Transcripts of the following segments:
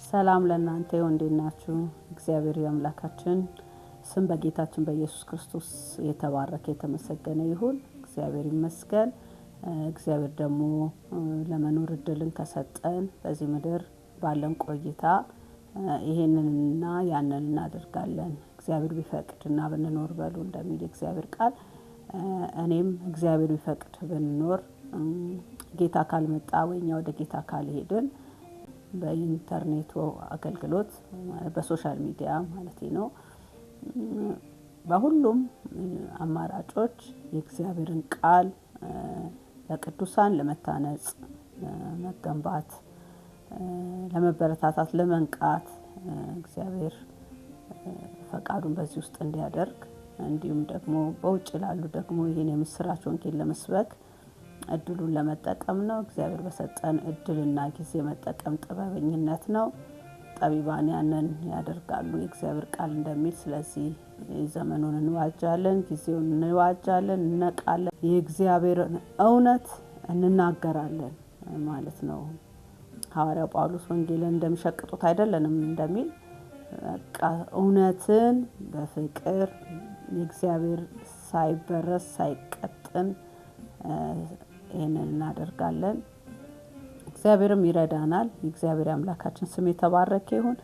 ሰላም ለእናንተ ይሁን። እንዴት ናችሁ? እግዚአብሔር አምላካችን ስም በጌታችን በኢየሱስ ክርስቶስ የተባረከ የተመሰገነ ይሁን። እግዚአብሔር ይመስገን። እግዚአብሔር ደግሞ ለመኖር እድልን ከሰጠን በዚህ ምድር ባለን ቆይታ ይሄንንና ያንን እናደርጋለን። እግዚአብሔር ቢፈቅድና ብንኖር በሉ እንደሚል እግዚአብሔር ቃል እኔም እግዚአብሔር ቢፈቅድ ብንኖር ጌታ ካልመጣ ወይኛ ወደ ጌታ ካልሄድን በኢንተርኔቱ አገልግሎት በሶሻል ሚዲያ ማለት ነው በሁሉም አማራጮች የእግዚአብሔርን ቃል ለቅዱሳን ለመታነጽ መገንባት ለመበረታታት ለመንቃት እግዚአብሔር ፈቃዱን በዚህ ውስጥ እንዲያደርግ እንዲሁም ደግሞ በውጭ ላሉ ደግሞ ይሄን የምስራች ወንጌል ለመስበክ እድሉን ለመጠቀም ነው። እግዚአብሔር በሰጠን እድልና ጊዜ መጠቀም ጥበበኝነት ነው። ጠቢባን ያንን ያደርጋሉ የእግዚአብሔር ቃል እንደሚል። ስለዚህ ዘመኑን እንዋጃለን፣ ጊዜውን እንዋጃለን፣ እንነቃለን፣ የእግዚአብሔርን እውነት እንናገራለን ማለት ነው። ሐዋርያው ጳውሎስ ወንጌልን እንደሚሸቅጡት አይደለንም እንደሚል በቃ እውነትን በፍቅር የእግዚአብሔር ሳይበረስ ሳይቀጥን ይሄንን እናደርጋለን። እግዚአብሔርም ይረዳናል። የእግዚአብሔር አምላካችን ስም የተባረከ ይሁን።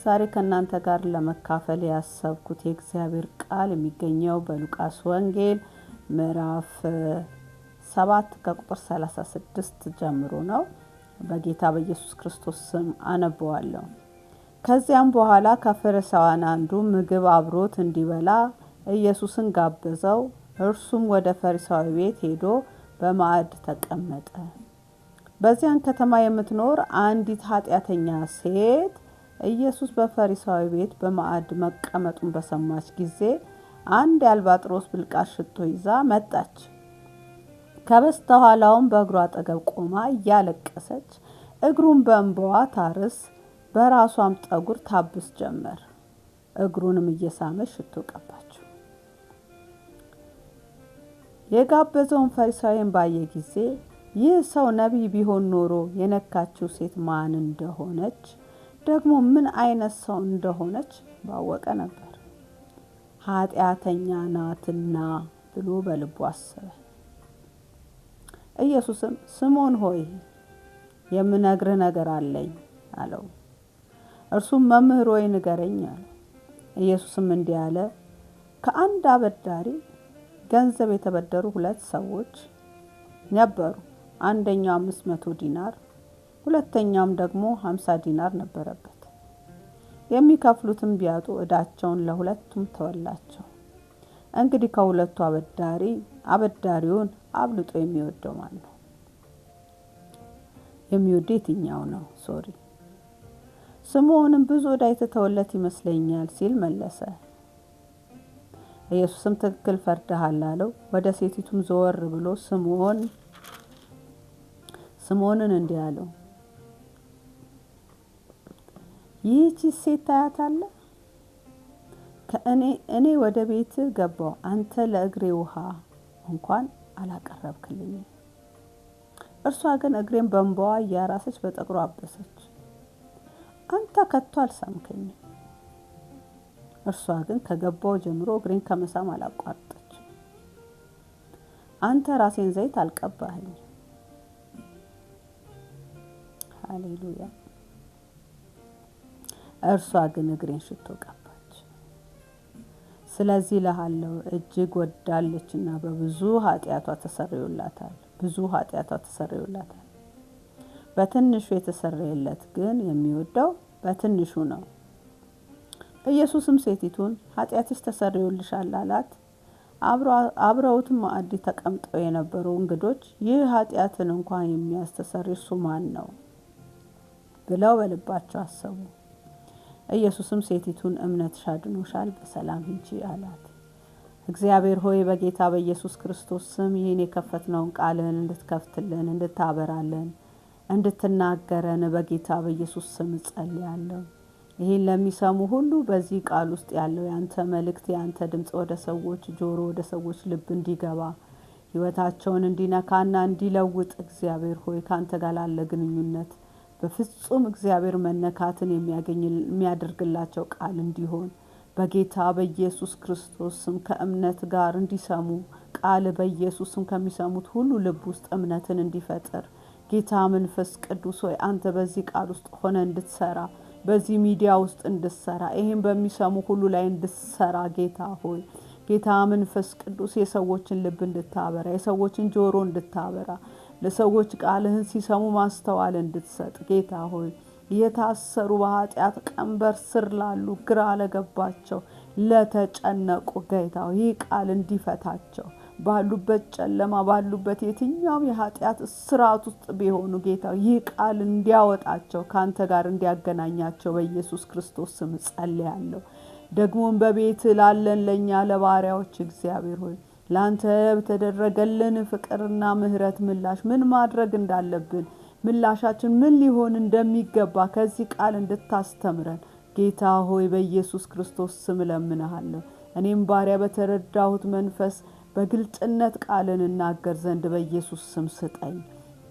ዛሬ ከእናንተ ጋር ለመካፈል ያሰብኩት የእግዚአብሔር ቃል የሚገኘው በሉቃስ ወንጌል ምዕራፍ 7 ከቁጥር 36 ጀምሮ ነው። በጌታ በኢየሱስ ክርስቶስ ስም አነበዋለሁ። ከዚያም በኋላ ከፈሪሳውያን አንዱ ምግብ አብሮት እንዲበላ ኢየሱስን ጋበዘው። እርሱም ወደ ፈሪሳዊ ቤት ሄዶ በማዕድ ተቀመጠ። በዚያን ከተማ የምትኖር አንዲት ኃጢአተኛ ሴት ኢየሱስ በፈሪሳዊ ቤት በማዕድ መቀመጡን በሰማች ጊዜ አንድ የአልባጥሮስ ብልቃጥ ሽቶ ይዛ መጣች። ከበስተኋላውም በእግሩ አጠገብ ቆማ እያለቀሰች እግሩን በእንባዋ ታርስ፣ በራሷም ጠጉር ታብስ ጀመር። እግሩንም እየሳመች ሽቶ ቀባችው። የጋበዘውን ፈሪሳዊን ባየ ጊዜ ይህ ሰው ነቢይ ቢሆን ኖሮ የነካችው ሴት ማን እንደሆነች ደግሞ ምን አይነት ሰው እንደሆነች ባወቀ ነበር፣ ኃጢአተኛ ናትና ብሎ በልቡ አሰበ። ኢየሱስም ስምዖን ሆይ የምነግርህ ነገር አለኝ አለው። እርሱም መምህር ሆይ ንገረኝ አለ። ኢየሱስም እንዲህ አለ፣ ከአንድ አበዳሪ ገንዘብ የተበደሩ 2 ሰዎች ነበሩ። አንደኛው 500 ዲናር ሁለተኛውም ደግሞ 50 ዲናር ነበረበት። የሚከፍሉትም ቢያጡ ዕዳቸውን ለሁለቱም ተወላቸው። እንግዲህ ከሁለቱ አበዳሪውን አብልጦ የሚወደው ማን ነው? የሚወደው የትኛው ነው? ስምዖንም ብዙ ዕዳ የተተወለት ይመስለኛል ሲል መለሰ። ኢየሱስም ትክክል ፈርደሃል አለው። ወደ ሴቲቱም ዘወር ብሎ ስምዖንን እንዲህ አለው፣ ይህች ሴት ታያታለህ? እኔ ወደ ቤት ገባሁ፣ አንተ ለእግሬ ውሃ እንኳን አላቀረብክልኝም። እርሷ ግን እግሬን በእንባዋ እያራሰች በጠጉሯ አበሰች። አንተ ከቶ አልሳምከኝም። እርሷ ግን ከገባው ጀምሮ እግሬን ከመሳም አላቋረጠች። አንተ ራሴን ዘይት አልቀባኸኝም። ሃሌሉያ። እርሷ ግን እግሬን ሽቶ ቀባች። ስለዚህ እልሃለሁ እጅግ ወዳለችና በብዙ ኃጢአቷ ተሰርዮላታል። በትንሹ የተሰረየለት ግን የሚወደው በትንሹ ነው። ኢየሱስም ሴቲቱን ኃጢአትሽ ተሰርዮልሻል አላት። አብረውትም ማዕድ ተቀምጠው የነበሩ እንግዶች ይህ ኃጢአትን እንኳን የሚያስተሰርይ እርሱ ማን ነው ብለው በልባቸው አሰቡ። ኢየሱስም ሴቲቱን እምነትሽ አድኖሻል፣ በሰላም ሂጂ አላት። እግዚአብሔር ሆይ በጌታ በኢየሱስ ክርስቶስ ስም ይህን የከፈትነውን ቃልህን እንድትከፍትልን፣ እንድታበራለን፣ እንድትናገረን በጌታ በኢየሱስ ስም ጸልያለሁ። ይህን ለሚሰሙ ሁሉ በዚህ ቃል ውስጥ ያለው ያንተ መልእክት ያንተ ድምጽ ወደ ሰዎች ጆሮ ወደ ሰዎች ልብ እንዲገባ ሕይወታቸውን እንዲነካና እንዲለውጥ እግዚአብሔር ሆይ ካንተ ጋር ላለ ግንኙነት በፍጹም እግዚአብሔር መነካትን የሚያደርግላቸው ቃል እንዲሆን በጌታ በኢየሱስ ክርስቶስ ስም ከእምነት ጋር እንዲሰሙ ቃል በኢየሱስ ስም ከሚሰሙት ሁሉ ልብ ውስጥ እምነትን እንዲፈጥር ጌታ መንፈስ ቅዱስ ሆይ አንተ በዚህ ቃል ውስጥ ሆነ እንድትሰራ በዚህ ሚዲያ ውስጥ እንድትሰራ ይሄን በሚሰሙ ሁሉ ላይ እንድትሰራ ጌታ ሆይ ጌታ መንፈስ ቅዱስ የሰዎችን ልብ እንድታበራ የሰዎችን ጆሮ እንድታበራ ለሰዎች ቃልህን ሲሰሙ ማስተዋል እንድትሰጥ ጌታ ሆይ የታሰሩ በኃጢአት ቀንበር ስር ላሉ ግራ ለገባቸው ለተጨነቁ ጌታ ይህ ቃል እንዲፈታቸው ባሉበት ጨለማ ባሉበት የትኛውም የኃጢአት ስርዓት ውስጥ ቢሆኑ ጌታ ይህ ቃል እንዲያወጣቸው ካንተ ጋር እንዲያገናኛቸው በኢየሱስ ክርስቶስ ስም ጸልያለሁ። ደግሞም በቤት ላለን ለኛ ለባሪያዎች እግዚአብሔር ሆይ ላንተ በተደረገልን ፍቅርና ምህረት ምላሽ ምን ማድረግ እንዳለብን ምላሻችን ምን ሊሆን እንደሚገባ ከዚህ ቃል እንድታስተምረን ጌታ ሆይ በኢየሱስ ክርስቶስ ስም ለምንሃለሁ። እኔም ባሪያ በተረዳሁት መንፈስ በግልጽነት ቃልን እናገር ዘንድ በኢየሱስ ስም ስጠኝ።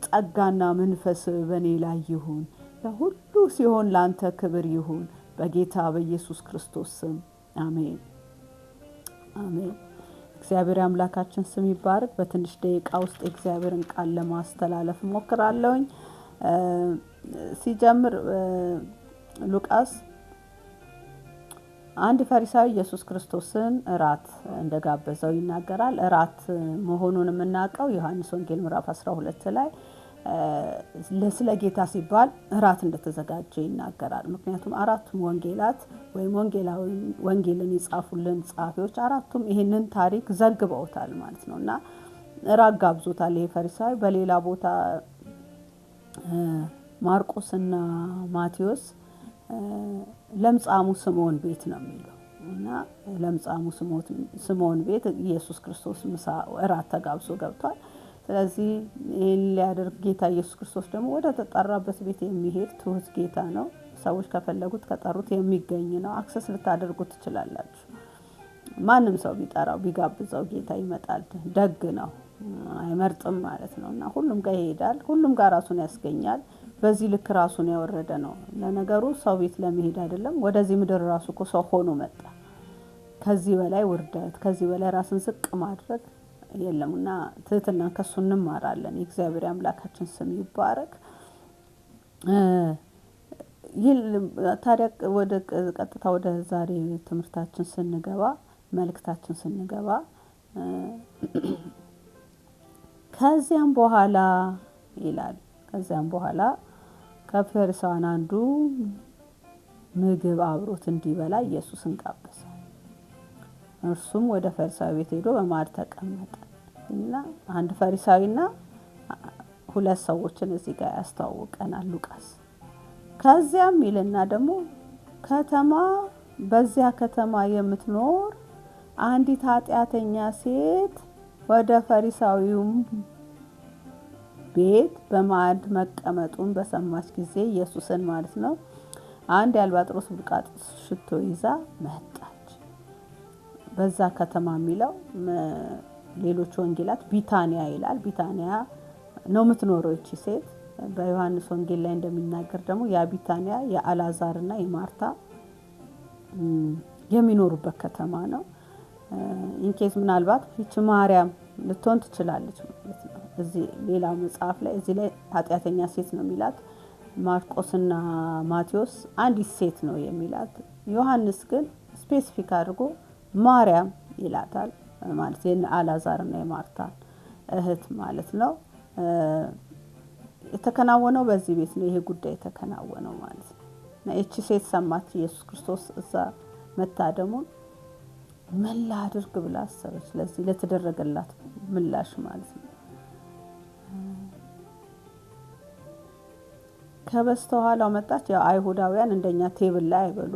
ጸጋና መንፈስ በእኔ ላይ ይሁን። ለሁሉ ሲሆን ላንተ ክብር ይሁን በጌታ በኢየሱስ ክርስቶስ ስም አሜን አሜን። እግዚአብሔር አምላካችን ስም ይባረክ። በትንሽ ደቂቃ ውስጥ እግዚአብሔርን ቃል ለማስተላለፍ ሞክራለሁኝ። ሲጀምር ሉቃስ አንድ ፈሪሳዊ ኢየሱስ ክርስቶስን እራት እንደጋበዘው ይናገራል። እራት መሆኑን የምናውቀው ዮሐንስ ወንጌል ምዕራፍ 12 ላይ ለስለ ጌታ ሲባል እራት እንደተዘጋጀ ይናገራል። ምክንያቱም አራቱም ወንጌላት ወይም ወንጌልን የጻፉልን ጸሐፊዎች አራቱም ይሄንን ታሪክ ዘግበውታል ማለት ነውና እራት ጋብዞታል ይሄ ፈሪሳዊ። በሌላ ቦታ ማርቆስና ማቴዎስ ለምጻሙ ስምዖን ቤት ነው የሚለው እና ለምጻሙ ስምዖን ቤት ኢየሱስ ክርስቶስ ምሳ እራት ተጋብዞ ገብቷል። ስለዚህ ይሄን ሊያደርግ ጌታ ኢየሱስ ክርስቶስ ደግሞ ወደ ተጠራበት ቤት የሚሄድ ትሁት ጌታ ነው። ሰዎች ከፈለጉት ከጠሩት የሚገኝ ነው። አክሰስ ልታደርጉት ትችላላችሁ። ማንም ሰው ቢጠራው ቢጋብዘው ጌታ ይመጣል። ደግ ነው፣ አይመርጥም ማለት ነውና ሁሉም ጋር ይሄዳል፣ ሁሉም ጋር ራሱን ያስገኛል። በዚህ ልክ ራሱን ያወረደ ነው። ለነገሩ ሰው ቤት ለመሄድ አይደለም ወደዚህ ምድር ራሱ እኮ ሰው ሆኖ መጣ። ከዚህ በላይ ውርደት ከዚህ በላይ ራስን ዝቅ ማድረግ የለምና ትህትና ከሱ እንማራለን። የእግዚአብሔር አምላካችን ስም ይባረክ። ታዲያ ወደ ቀጥታ ወደ ዛሬ ትምህርታችን ስንገባ መልእክታችን ስንገባ ከዚያም በኋላ ይላል። ከዚያም በኋላ ከፈሪሳውያን አንዱ ምግብ አብሮት እንዲበላ ኢየሱስን ጋበዘው። እርሱም ወደ ፈሪሳዊ ቤት ሄዶ በማዕድ ተቀመጠ እና አንድ ፈሪሳዊና ሁለት ሰዎችን እዚህ ጋር ያስተዋውቀናል ሉቃስ። ከዚያም ይልና ደግሞ በዚያ ከተማ የምትኖር አንዲት ኃጢአተኛ ሴት ወደ ፈሪሳዊው ቤት በማዕድ መቀመጡን በሰማች ጊዜ ኢየሱስን ማለት ነው አንድ የአልባጥሮስ ብልቃጥ ሽቶ ይዛ መጣች። በዛ ከተማ የሚለው ሌሎች ወንጌላት ቢታንያ ይላል። ቢታንያ ነው የምትኖረው እቺ ሴት። በዮሐንስ ወንጌል ላይ እንደሚናገር ደግሞ ያ ቢታንያ የአልዓዛርና የማርታ የሚኖሩበት ከተማ ነው። ኢንኬዝ ምናልባት እቺ ማርያም ልትሆን ትችላለች ማለት ነው። እዚህ ሌላ መጽሐፍ ላይ እዚህ ላይ ኃጢአተኛ ሴት ነው የሚላት። ማርቆስና ማቴዎስ አንዲት ሴት ነው የሚላት። ዮሐንስ ግን ስፔሲፊክ አድርጎ ማርያም ይላታል ማለት የአልዓዛርና የማርታ እህት ማለት ነው። የተከናወነው በዚህ ቤት ነው ይሄ ጉዳይ የተከናወነው ማለት ነው። እና እቺ ሴት ሰማች ኢየሱስ ክርስቶስ እዛ መታደሙ ምን ላድርግ ብላ አሰበች። ስለዚህ ለተደረገላት ምላሽ ማለት ነው። ከበስተኋላው መጣች። ያው አይሁዳውያን እንደኛ ቴብል ላይ አይበሉ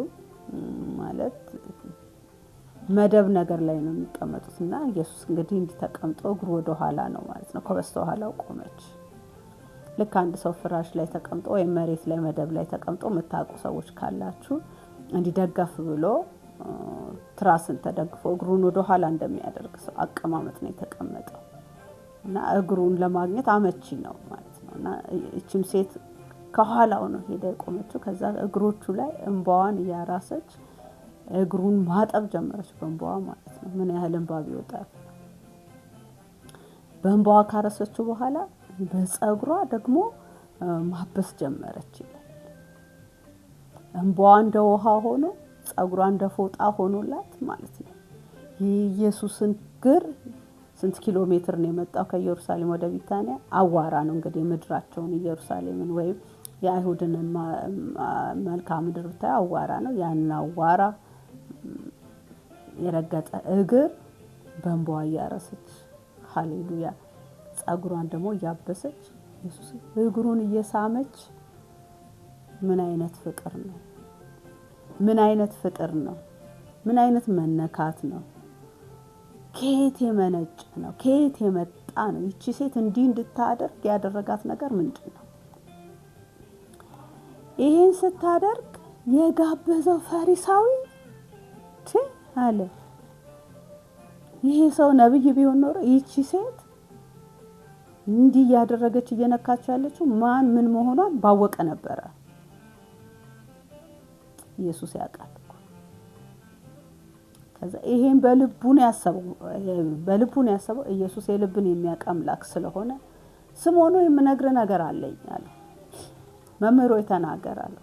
ማለት መደብ ነገር ላይ ነው የሚቀመጡት እና ኢየሱስ እንግዲህ እንዲህ ተቀምጦ እግሩ ወደ ኋላ ነው ማለት ነው። ከበስተኋላው ቆመች። ልክ አንድ ሰው ፍራሽ ላይ ተቀምጦ ወይም መሬት ላይ መደብ ላይ ተቀምጦ የምታውቁ ሰዎች ካላችሁ እንዲደገፍ ብሎ ትራስን ተደግፎ እግሩን ወደ ኋላ እንደሚያደርግ ሰው አቀማመጥ ነው የተቀመጠው እና እግሩን ለማግኘት አመቺ ነው ማለት ነው። እና እቺም ሴት ከኋላው ነው ሄዳ የቆመችው። ከዛ እግሮቹ ላይ እንባዋን እያራሰች እግሩን ማጠብ ጀመረች፣ በእንባዋ ማለት ነው። ምን ያህል እንባ ቢወጣል። በእንባዋ ካረሰችው በኋላ በፀጉሯ ደግሞ ማበስ ጀመረች ይላል። እንባዋ እንደ ውሃ ሆኖ ፀጉሯ እንደ ፎጣ ሆኖላት ማለት ነው። የኢየሱስን እግር ስንት ኪሎ ሜትር ነው የመጣው ከኢየሩሳሌም ወደ ቢታንያ? አዋራ ነው እንግዲህ ምድራቸውን ኢየሩሳሌምን ወይም የአይሁድን መልክዓ ምድር ብታይ አዋራ ነው። ያን አዋራ የረገጠ እግር በእንባዋ እያረሰች ሃሌሉያ፣ ፀጉሯን ደግሞ እያበሰች ኢየሱስ እግሩን እየሳመች ምን አይነት ፍቅር ነው! ምን አይነት ፍቅር ነው! ምን አይነት መነካት ነው! ከየት የመነጨ ነው? ከየት የመጣ ነው? ይቺ ሴት እንዲህ እንድታደርግ ያደረጋት ነገር ምንድን ነው? ይሄን ስታደርግ የጋበዘው ፈሪሳዊ አለ። ይሄ ሰው ነብይ ቢሆን ኖሮ ይቺ ሴት እንዲህ ያደረገች እየነካች ያለችው ማን ምን መሆኗን ባወቀ ነበረ። ኢየሱስ ያውቃል እኮ። ከዛ ይሄን በልቡን ያሰበው ኢየሱስ የልብን የሚያውቅ አምላክ ስለሆነ ስምዖን ሆይ የምነግርህ ነገር አለኝ አለ። መምህር ሆይ ተናገር አለው።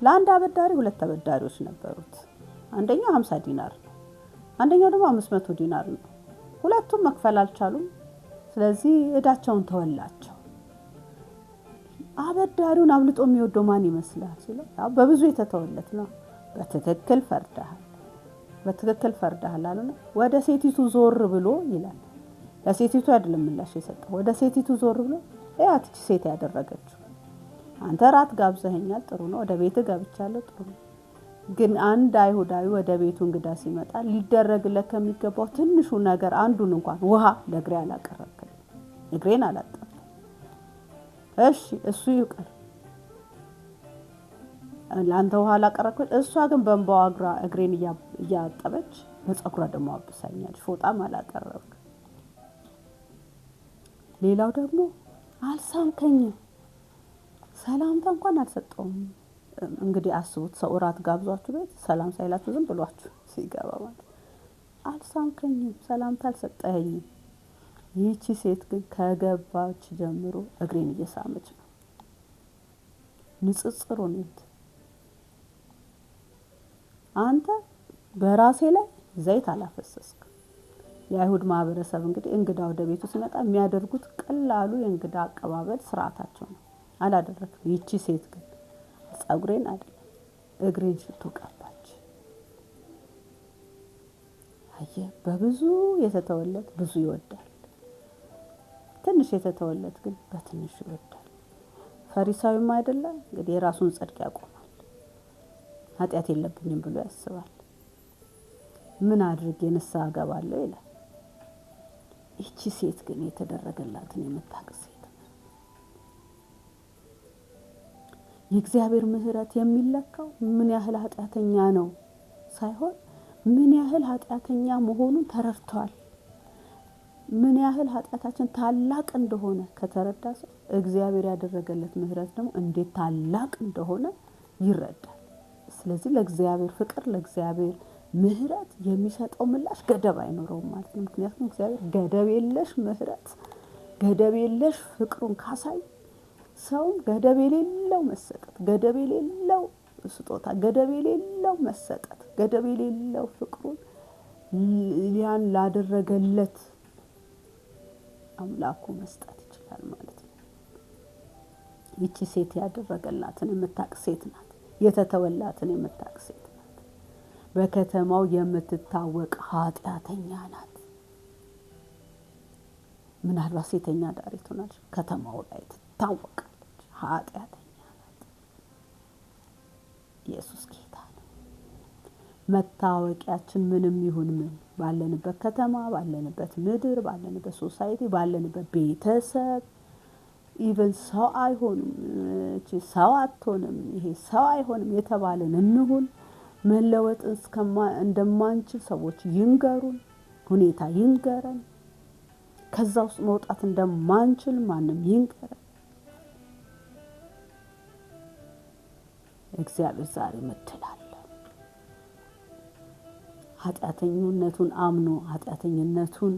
ለአንድ አበዳሪ 2 ተበዳሪዎች ነበሩት። አንደኛው 50 ዲናር ነው፣ አንደኛው ደግሞ 500 ዲናር ነው። ሁለቱም መክፈል አልቻሉም። ስለዚህ እዳቸውን ተወላቸው። አበዳሪውን አብልጦ የሚወደው ማን ይመስላል ሲለው በብዙ የተተወለት ነው። በትክክል ፈርደሃል አሉና ወደ ሴቲቱ ዞር ብሎ ይላል። ለሴቲቱ አይደለም ምላሽ የሰጠው፣ ወደ ሴቲቱ ዞር ብሎ ያቺ ሴት ያደረገችው አንተ ራት ጋብዘኸኛል፣ ጥሩ ነው። ወደ ቤት ገብቻለሁ፣ ጥሩ ነው። ግን አንድ አይሁዳዊ ወደ ቤቱ እንግዳ ሲመጣ ሊደረግለት ከሚገባው ትንሹ ነገር አንዱን እንኳን ውሃ ለእግሬ አላቀረብክልኝ፣ እግሬን አላጠብክም። እሺ እሱ ይቀር፣ ለአንተ ውሃ አላቀረብክልኝ። እሷ ግን በእንባዋ እግሬን እያጠበች በፀጉሯ ደግሞ አብሳኛለች፣ ፎጣም አላቀረብክ። ሌላው ደግሞ አልሳምከኝም፣ ሰላምታ እንኳን አልሰጠውም። እንግዲህ አስቡት፣ ሰው እራት ጋብዟችሁ ቤት ሰላም ሳይላችሁ ዝም ብሏችሁ ሲገባ ማለት አልሳምከኝም፣ ሰላምታ አልሰጠኸኝም። ይህቺ ሴት ግን ከገባች ጀምሮ እግሬን እየሳመች ነው። ንጽጽሩ ነው። አንተ በራሴ ላይ ዘይት አላፈሰስክ። የአይሁድ ማህበረሰብ እንግዲህ እንግዳ ወደ ቤቱ ሲመጣ የሚያደርጉት ቀላሉ የእንግዳ አቀባበል ስርዓታቸው ነው። አላደረክም። ይቺ ሴት ግን ፀጉሬን አይደለም እግሬን ሽቶ ቀባች። አየህ፣ በብዙ የተተወለት ብዙ ይወዳል፣ ትንሽ የተተወለት ግን በትንሽ ይወዳል። ፈሪሳዊም አይደለም እንግዲህ የራሱን ጽድቅ ያቆማል፣ ኃጢአት የለብኝም ብሎ ያስባል። ምን አድርጌ ንስሐ እገባለሁ ይላል። ይቺ ሴት ግን የተደረገላትን የምታውቅ ሴት ነው። የእግዚአብሔር ምሕረት የሚለካው ምን ያህል ኃጢአተኛ ነው ሳይሆን ምን ያህል ኃጢአተኛ መሆኑን ተረድቷል። ምን ያህል ኃጢአታችን ታላቅ እንደሆነ ከተረዳ ሰው እግዚአብሔር ያደረገለት ምሕረት ደግሞ እንዴት ታላቅ እንደሆነ ይረዳል። ስለዚህ ለእግዚአብሔር ፍቅር፣ ለእግዚአብሔር ምሕረት የሚሰጠው ምላሽ ገደብ አይኖረውም ማለት ነው። ምክንያቱም እግዚአብሔር ገደብ የለሽ ምሕረት፣ ገደብ የለሽ ፍቅሩን ካሳይ ሰውም ገደብ የሌለው መሰጠት፣ ገደብ የሌለው ስጦታ፣ ገደብ የሌለው መሰጠት፣ ገደብ የሌለው ፍቅሩን ያን ላደረገለት አምላኩ መስጠት ይችላል ማለት ነው። ይቺ ሴት ያደረገላትን የምታውቅ ሴት ናት። የተተወላትን የምታውቅ ሴት ናት። በከተማው የምትታወቅ ኃጢአተኛ ናት። ምናልባት ሴተኛ ዳሪ ትሆናለች፣ ከተማው ላይ ትታወቃለች። ኃጢአተኛ ናት። ኢየሱስ ጌታ ነው። መታወቂያችን ምንም ይሁን ምን፣ ባለንበት ከተማ፣ ባለንበት ምድር፣ ባለንበት ሶሳይቲ፣ ባለንበት ቤተሰብ ኢቨን ሰው አይሆንም፣ እቺ ሰው አትሆንም፣ ይሄ ሰው አይሆንም የተባለን እንሁን፣ መለወጥ እንደማንችል ሰዎች ይንገሩን፣ ሁኔታ ይንገረን፣ ከዛ ውስጥ መውጣት እንደማንችል ማንም ይንገረን። እግዚአብሔር ዛሬ ምትላል ኃጢአተኝነቱን አምኖ ኃጢአተኝነቱን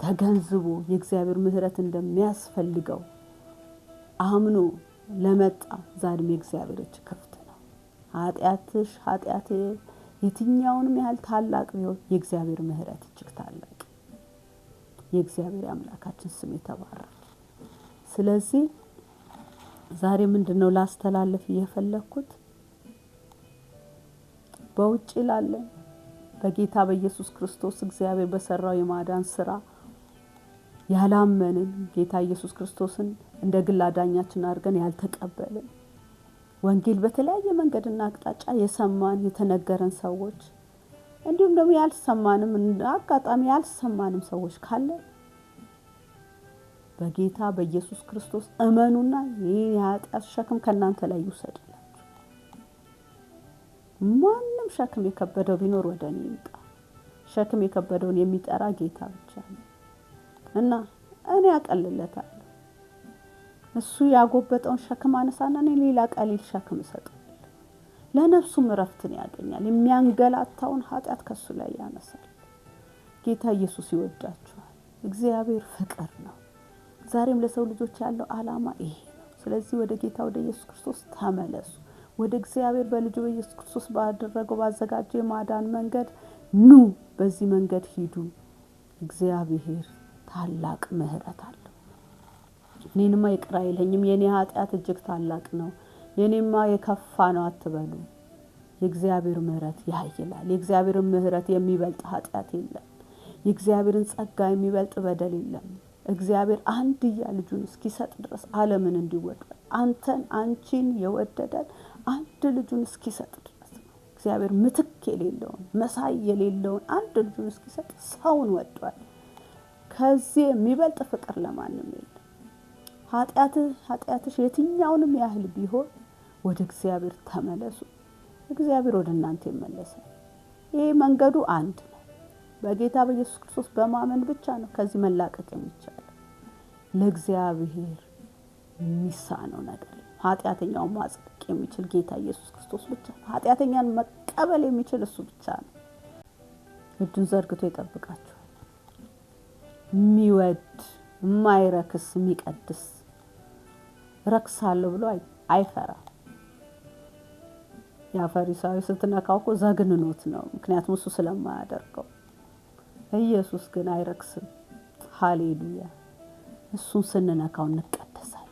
ተገንዝቦ የእግዚአብሔር ምህረት እንደሚያስፈልገው አምኖ ለመጣ ዛሬም የእግዚአብሔር እጅ ክፍት ነው። ኃጢአት የትኛውንም ያህል ታላቅ ቢሆን የእግዚአብሔር ምህረት እጅግ ታላቅ። የእግዚአብሔር አምላካችን ስም የተባረከ። ስለዚህ ዛሬ ምንድነው ላስተላልፍ የፈለኩት? በውጭ ላለን በጌታ በኢየሱስ ክርስቶስ እግዚአብሔር በሰራው የማዳን ስራ ያላመንን ጌታ ኢየሱስ ክርስቶስን እንደ ግል አዳኛችን አድርገን ያልተቀበልን ወንጌል በተለያየ መንገድና አቅጣጫ የሰማን የተነገረን ሰዎች እንዲሁም ደግሞ ያልሰማንም አጋጣሚ ያልሰማንም ሰዎች ካለ በጌታ በኢየሱስ ክርስቶስ እመኑና ይህን የኃጢአት ሸክም ከናንተ ላይ ይውሰድላችሁ። ማንም ሸክም የከበደው ቢኖር ወደ እኔ ይምጣ። ሸክም የከበደውን የሚጠራ ጌታ ብቻ ነው እና እኔ አቀልለታለሁ። እሱ ያጎበጠውን ሸክም አነሳና እኔ ሌላ ቀሊል ሸክም እሰጣለሁ። ለነፍሱም እረፍትን ያገኛል። የሚያንገላታውን ኃጢአት ከሱ ላይ ያነሳል። ጌታ ኢየሱስ ይወዳችኋል። እግዚአብሔር ፍቅር ነው። ዛሬም ለሰው ልጆች ያለው ዓላማ ይሄ ነው። ስለዚህ ወደ ጌታ ወደ ኢየሱስ ክርስቶስ ተመለሱ። ወደ እግዚአብሔር በልጁ በኢየሱስ ክርስቶስ ባደረገው ባዘጋጀው የማዳን መንገድ ኑ። በዚህ መንገድ ሂዱ። እግዚአብሔር ታላቅ ምህረት አለው። እኔንማ ይቅር አይለኝም፣ የኔ ኃጢአት እጅግ ታላቅ ነው፣ የኔማ የከፋ ነው አትበሉ። የእግዚአብሔር ምህረት ያይላል። የእግዚአብሔር ምህረት የሚበልጥ ኃጢአት የለም። የእግዚአብሔርን ጸጋ የሚበልጥ በደል የለም። እግዚአብሔር አንድያ ልጁን እስኪሰጥ ድረስ ዓለምን እንዲወደድ አንተን አንቺን የወደደን አንድ ልጁን እስኪሰጥ ድረስ ነው። እግዚአብሔር ምትክ የሌለውን መሳይ የሌለውን አንድ ልጁን እስኪሰጥ ሰውን ወዷል። ከዚህ የሚበልጥ ፍቅር ለማንም የለም። ኃጢአትሽ የትኛውንም ያህል ቢሆን ወደ እግዚአብሔር ተመለሱ። እግዚአብሔር ወደ እናንተ ይመለሳል። ይሄ መንገዱ አንድ ነው። በጌታ በኢየሱስ ክርስቶስ በማመን ብቻ ነው ከዚህ መላቀቅ የሚቻለው። ለእግዚአብሔር የሚሳነው ነገር ኃጢአተኛውን ማጽደቅ የሚችል ጌታ ኢየሱስ ክርስቶስ ብቻ ነው። ኃጢአተኛን መቀበል የሚችል እሱ ብቻ ነው። እጁን ዘርግቶ ይጠብቃችኋል። የሚወድ የማይረክስ የሚቀድስ ረክሳለሁ ብሎ አይፈራም። ያ ፈሪሳዊ ስትነካው እኮ ዘግንኖት ነው፣ ምክንያቱም እሱ ስለማያደርገው። ኢየሱስ ግን አይረክስም። ሃሌሉያ! እሱን ስንነካው እንቀደሳለን።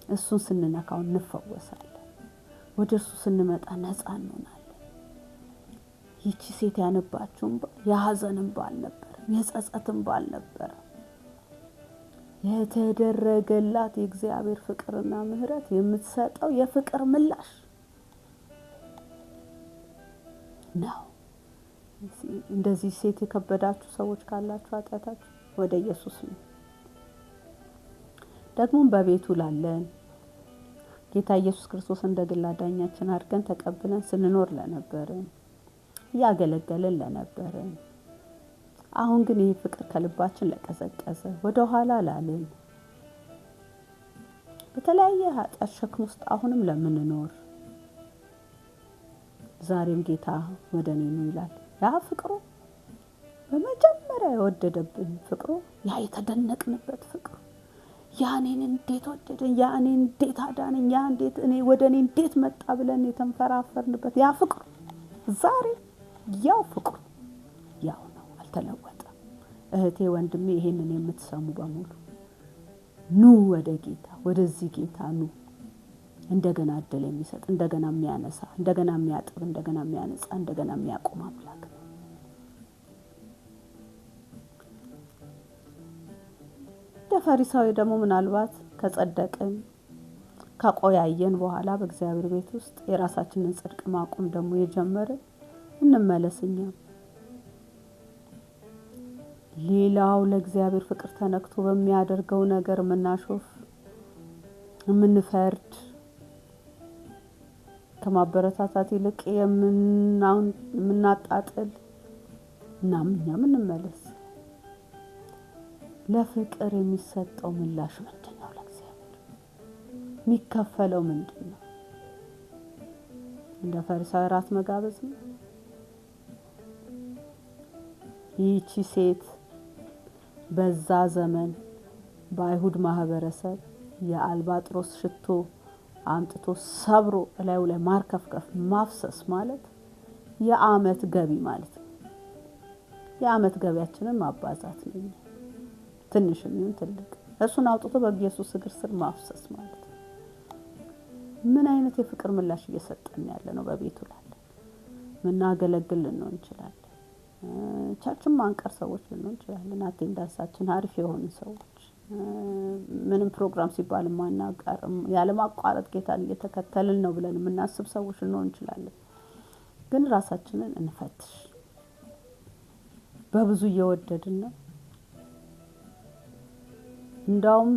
እሱን ስንነካው እንፈወሳለን። ወደ እርሱ ስንመጣ ነፃ እንሆናለን። ይቺ ሴት ያነባችው የሐዘንም ባል ነበር፣ የጸጸትም ባል ነበር። የተደረገላት የእግዚአብሔር ፍቅርና ምህረት የምትሰጠው የፍቅር ምላሽ ነው። እንደዚህ ሴት የከበዳችሁ ሰዎች ካላችሁ ኃጢአታችሁ ወደ ኢየሱስ ነው። ደግሞ በቤቱ ላለን ጌታ ኢየሱስ ክርስቶስ እንደ ግል አዳኛችን አድርገን ተቀብለን ስንኖር ለነበርን ያገለገለን ለነበርን አሁን ግን ይህ ፍቅር ከልባችን ለቀዘቀዘ ወደ ኋላ ላለን በተለያየ ኃጢአት ሸክም ውስጥ አሁንም ለምንኖር ዛሬም ጌታ ወደ እኔ ነው ይላል። ያ ፍቅሩ በመጀመሪያ የወደደብን ፍቅሩ ያ የተደነቅንበት ፍቅሩ ያ እኔን እንዴት ወደደኝ፣ ያ እኔን እንዴት አዳነኝ፣ ያ እንዴት ወደ እኔ እንዴት መጣ ብለን የተንፈራፈርንበት ያ ፍቅሩ ዛሬ ያው ፍቅሩ ያው ነው፣ አልተለወጠም። እህቴ ወንድሜ ይሄንን የምትሰሙ በሙሉ ኑ ወደ ጌታ፣ ወደዚህ ጌታ ኑ። እንደገና እድል የሚሰጥ እንደገና የሚያነሳ እንደገና የሚያጥብ እንደገና የሚያነጻ እንደገና የሚያቆም አምላክ ነው። ፈሪሳዊ ደግሞ ምናልባት ከጸደቅን ከቆያየን በኋላ በእግዚአብሔር ቤት ውስጥ የራሳችንን ጽድቅ ማቆም ደግሞ የጀመርን እንመለስኛ። ሌላው ለእግዚአብሔር ፍቅር ተነክቶ በሚያደርገው ነገር ምናሾፍ ምንፈርድ ከማበረታታት ይልቅ የምናጣጥል እናምኛም እንመለስ። ለፍቅር የሚሰጠው ምላሽ ምንድነው? ለእግዚአብሔር የሚከፈለው ምንድነው? እንደ ፈሪሳዊ ራት መጋበዝ ነው። ይህቺ ሴት በዛ ዘመን በአይሁድ ማህበረሰብ የአልባጥሮስ ሽቶ አምጥቶ ሰብሮ እላዩ ላይ ማርከፍከፍ ማፍሰስ ማለት የዓመት ገቢ ማለት ነው። የዓመት ገቢያችንን ማባዛት ነው። ትንሽም ይሁን ትልቅ እሱን አውጥቶ በኢየሱስ እግር ስር ማፍሰስ ማለት ነው። ምን አይነት የፍቅር ምላሽ እየሰጠን ያለ ነው? በቤቱ ላይ ምናገለግል ልንሆን እንችላለን። ቸርችም ማንቀር ሰዎች ልንሆን እንችላለን። አቴንዳንሳችን አሪፍ የሆኑ ሰዎች ምንም ፕሮግራም ሲባል ማናቀር ያለማቋረጥ ጌታን እየተከተልን ነው ብለን የምናስብ ሰዎች ልንሆን እንችላለን። ግን ራሳችንን እንፈትሽ። በብዙ እየወደድን ነው። እንዳውም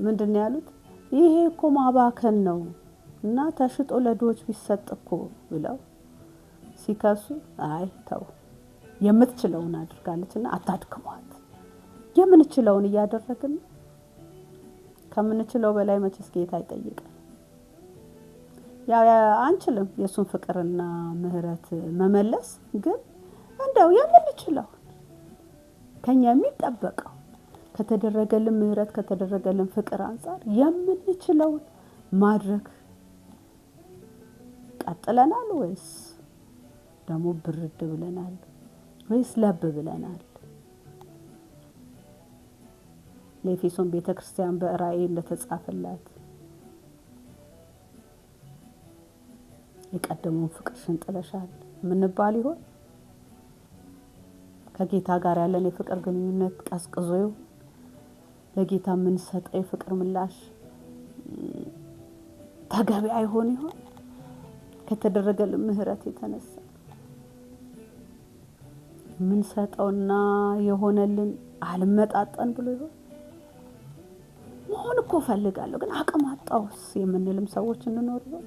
ምንድነው ያሉት? ይሄ እኮ ማባከን ነው እና ተሽጦ ለድሆች ቢሰጥ እኮ ብለው ሲከሱ፣ አይ ተው የምትችለውን አድርጋለችና አታድክሟት። የምንችለውን እያደረግን ከምንችለው በላይ መቼስ ጌታ ይጠይቃል። አንችልም የሱን ፍቅርና ምህረት መመለስ፣ ግን እንደው የምንችለው ከኛ የሚጠበቀው ከተደረገልን ምህረት ከተደረገልን ፍቅር አንፃር የምንችለው ማድረግ ቀጥለናል ወይስ ደግሞ ብርድ ብለናል ወይስ ለብ ብለናል? ለኤፌሶን ቤተክርስቲያን በራእይ እንደተጻፈላት የቀደመውን ፍቅርሽን ጥለሻል ምንባል ይሆን? ከጌታ ጋር ያለን የፍቅር ግንኙነት ቀዝቅዞ ይሆን? ለጌታ ምን ሰጠው የፍቅር ምላሽ ተገቢ አይሆን ይሆን? ከተደረገልን ምህረት የተነሳ ምን ሰጠውና የሆነልን አልመጣጣን ብሎ ይሆን? መሆን እኮ ፈልጋለሁ ግን አቅም አጣውስ የምንልም ሰዎች እንኖር ይሆን?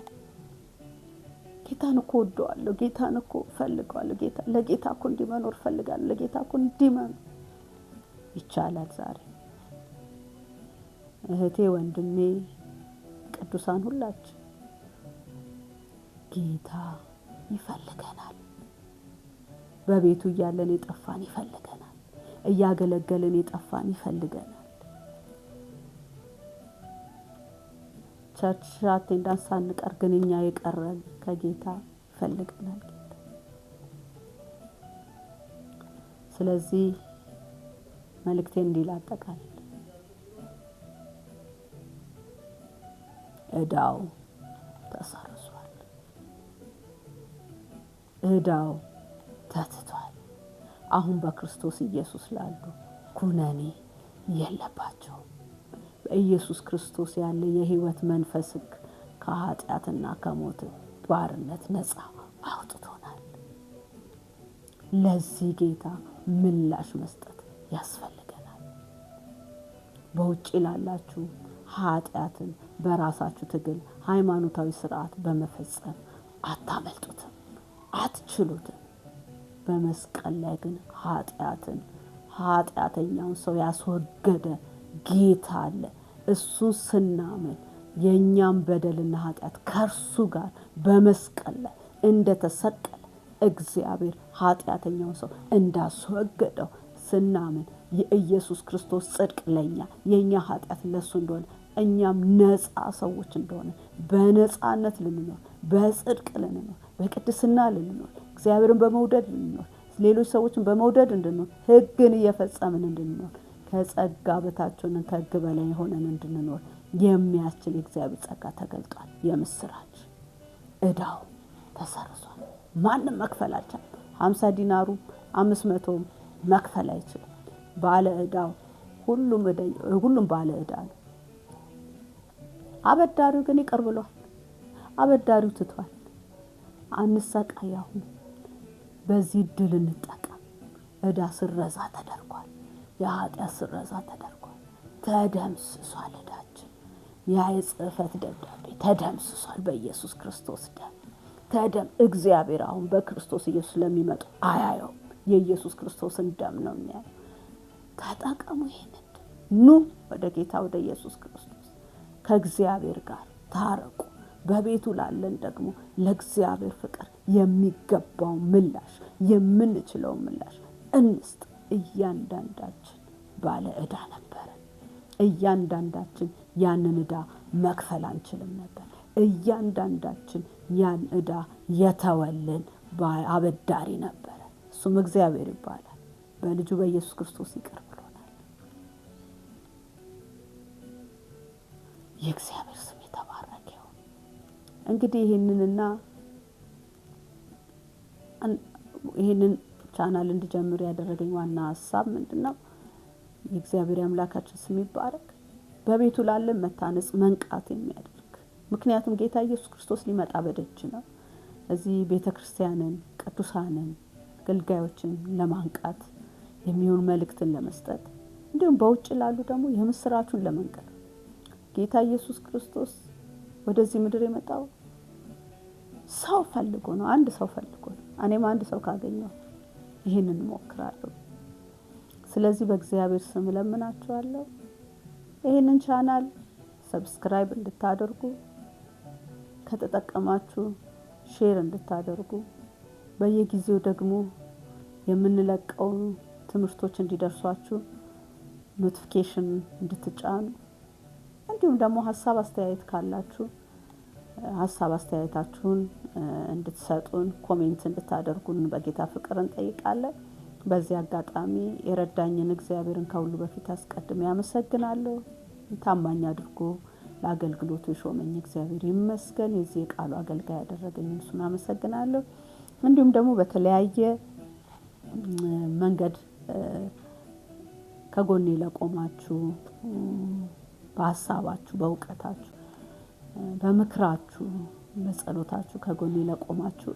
ጌታን እኮ ወደዋለሁ፣ ጌታን እኮ ፈልጋለሁ፣ ለጌታ እኮ እንዲመኖር ፈልጋለሁ፣ ለጌታ እኮ እንዲመን ይቻላል። ዛሬ እህቴ ወንድሜ ቅዱሳን ሁላችን ጌታ ይፈልገናል። በቤቱ እያለን የጠፋን ይፈልገናል። እያገለገልን የጠፋን ይፈልገናል። ቸርች አቴንዳንስ ሳንቀር ግን እኛ የቀረን ከጌታ ይፈልገናል ጌታ። ስለዚህ መልእክቴ እንዲላጠቃል እዳው ተሰርዟል፣ እዳው ተትቷል። አሁን በክርስቶስ ኢየሱስ ላሉ ኩነኔ የለባቸው። በኢየሱስ ክርስቶስ ያለ የህይወት መንፈስ ከኃጢአትና ከሞት ባርነት ነፃ አውጥቶናል። ለዚህ ጌታ ምላሽ መስጠት ያስፈልገናል። በውጭ ላላችሁ ኃጢአትን በራሳችሁ ትግል ሃይማኖታዊ ስርዓት በመፈጸም አታመልጡትም፣ አትችሉትም። በመስቀል ላይ ግን ኃጢአተኛውን ሰው ያስወገደ ጌታ አለ። እሱ ስናምን የኛም በደልና ኃጢአት ከርሱ ጋር በመስቀል ላይ እንደተሰቀለ እግዚአብሔር ኃጢአተኛውን ሰው እንዳስወገደው ስናምን የኢየሱስ ክርስቶስ ጽድቅ ለኛ የኛ ኃጢአት ለሱ እንደሆነ እኛም ነፃ ሰዎች እንደሆነ በነፃነት ልንኖር፣ በጽድቅ ልንኖር፣ በቅድስና ልንኖር፣ እግዚአብሔርን በመውደድ ልንኖር፣ ሌሎች ሰዎችን በመውደድ እንድንኖር፣ ሕግን እየፈጸምን እንድንኖር፣ ከጸጋ በታች ሆነን ከሕግ በላይ ሆነን እንድንኖር የሚያስችል የእግዚአብሔር ጸጋ ተገልጧል። የምስራች እዳው ተሰርዟል። ማንም መክፈል አልቻለም። 50 ዲናሩ 500 መክፈል አይችልም። ባለ እዳው ሁሉም ባለ እዳ ነው። አበዳሪው ግን ይቅር ብሏል። አበዳሪው ትቷል። አንሰቃይ። አሁን በዚህ ድል እንጠቀም። እዳ ስረዛ ተደርጓል። የኃጢአት ስረዛ ተደርጓል። ተደምስሷል። እዳችን ያ የጽሕፈት ደብዳቤ ተደምስሷል በኢየሱስ ክርስቶስ ደም። እግዚአብሔር አሁን በክርስቶስ ኢየሱስ ለሚመጡ አያየው። የኢየሱስ ክርስቶስን ደም ነው የሚያየው። ተጠቀሙ። ይሄንን ኑ ወደ ጌታ ወደ ኢየሱስ ክርስቶስ ከእግዚአብሔር ጋር ታረቁ። በቤቱ ላለን ደግሞ ለእግዚአብሔር ፍቅር የሚገባው ምላሽ የምንችለው ምላሽ እንስጥ። እያንዳንዳችን ባለ ዕዳ ነበረ። እያንዳንዳችን ያንን ዕዳ መክፈል አንችልም ነበር። እያንዳንዳችን ያን ዕዳ የተወልን አበዳሪ ነበረ። እሱም እግዚአብሔር ይባላል። በልጁ በኢየሱስ ክርስቶስ ይቅር ብሎናል። የእግዚአብሔር ስም የተባረከ ይሁን። እንግዲህ ይህንን ቻናል እንድጀምር ያደረገኝ ዋና ሀሳብ ምንድነው? የእግዚአብሔር አምላካችን ስም ይባረክ። በቤቱ ላለን መታነጽ መንቃት የሚያደርግ ምክንያቱም ጌታ ኢየሱስ ክርስቶስ ሊመጣ በደጅ ነው። እዚህ ቤተክርስቲያንን፣ ቅዱሳንን፣ አገልጋዮችን ለማንቃት የሚሆን መልእክትን ለመስጠት እንዲሁም በውጭ ላሉ ደግሞ የምስራቹን ለመንገር ጌታ ኢየሱስ ክርስቶስ ወደዚህ ምድር የመጣው ሰው ፈልጎ ነው። አንድ ሰው ፈልጎ ነው። እኔም አንድ ሰው ካገኘው ይህንን እሞክራለሁ። ስለዚህ በእግዚአብሔር ስም እለምናችኋለሁ ይህንን ቻናል ሰብስክራይብ እንድታደርጉ፣ ከተጠቀማችሁ ሼር እንድታደርጉ፣ በየጊዜው ደግሞ የምንለቀው ትምህርቶች እንዲደርሷችሁ ኖቲፊኬሽን እንድትጫኑ፣ እንዲሁም ደግሞ ሀሳብ አስተያየት ካላችሁ ሀሳብ አስተያየታችሁን እንድትሰጡን፣ ኮሜንት እንድታደርጉን በጌታ ፍቅር እንጠይቃለን። በዚህ አጋጣሚ የረዳኝን እግዚአብሔርን ከሁሉ በፊት አስቀድሜ አመሰግናለሁ። ታማኝ አድርጎ ለአገልግሎቱ የሾመኝ እግዚአብሔር ይመስገን። የዚህ ቃሉ አገልጋይ ያደረገኝ እሱን አመሰግናለሁ። እንዲሁም ደግሞ በተለያየ መንገድ ከጎኔ ለቆማችሁ፣ በሐሳባችሁ፣ በእውቀታችሁ፣ በምክራችሁ፣ በጸሎታችሁ ከጎኔ ለቆማችሁ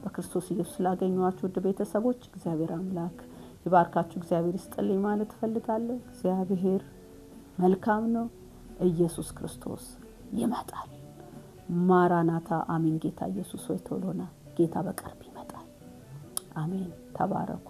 በክርስቶስ ኢየሱስ ላገኘኋችሁ ውድ ቤተሰቦች እግዚአብሔር አምላክ ይባርካችሁ፣ እግዚአብሔር ይስጥልኝ ማለት እፈልጋለሁ። እግዚአብሔር መልካም ነው። ኢየሱስ ክርስቶስ ይመጣል። ማራናታ አሜን። ጌታ ኢየሱስ ሆይ ቶሎና ጌታ በቅርብ ይመጣል። አሜን። ተባረኩ።